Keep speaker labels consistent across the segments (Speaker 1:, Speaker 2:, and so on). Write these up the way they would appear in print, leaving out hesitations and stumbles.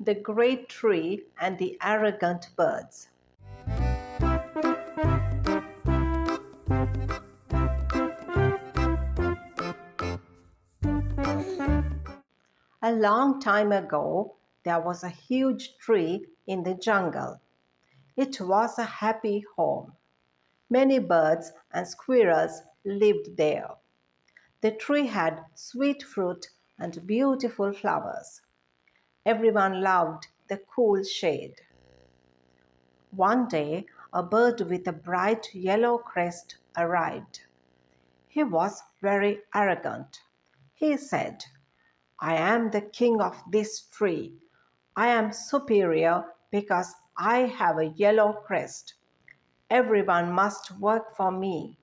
Speaker 1: The Great Tree and the Arrogant Birds. A long time ago, there was a huge tree in the jungle. It was a happy home. Many birds and squirrels lived there. The tree had sweet fruit and beautiful flowers. Everyone loved the cool shade. One day, a bird with a bright yellow crest arrived. He was very arrogant. He said, "I am the king of this tree. I am superior because I have a yellow crest. Everyone must work for me."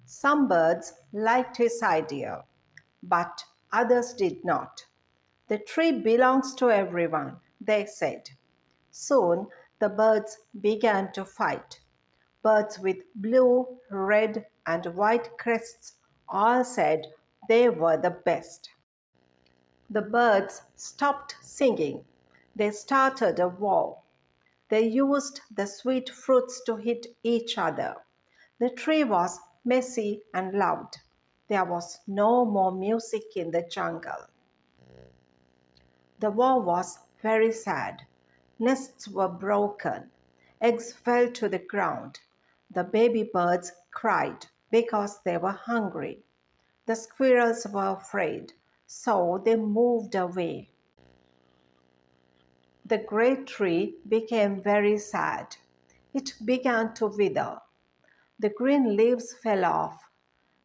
Speaker 1: Some birds liked his idea, but others did not. "The tree belongs to everyone," they said. Soon the birds began to fight. Birds with blue, red, and white crests all said they were the best. The birds stopped singing. They started a war. They used the sweet fruits to hit each other. The tree was messy and loud. There was no more music in the jungle. The war was very sad. Nests were broken. Eggs fell to the ground. The baby birds cried because they were hungry. The squirrels were afraid, so they moved away. The great tree became very sad. It began to wither. The green leaves fell off,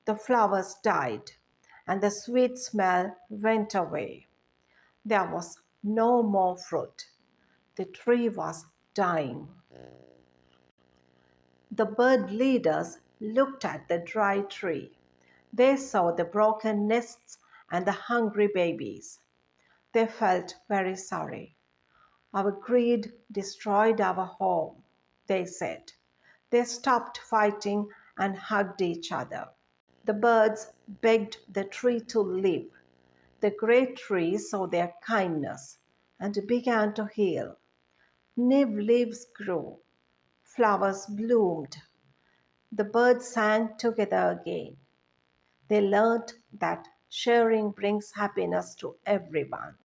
Speaker 1: the flowers died, and the sweet smell went away. There was no more fruit. The tree was dying. The bird leaders looked at the dry tree. They saw the broken nests and the hungry babies. They felt very sorry. "Our greed destroyed our home," they said. They stopped fighting and hugged each other. The birds begged the tree to live. The great tree saw their kindness and began to heal. New leaves grew. Flowers bloomed. The birds sang together again. They learned that sharing brings happiness to everyone.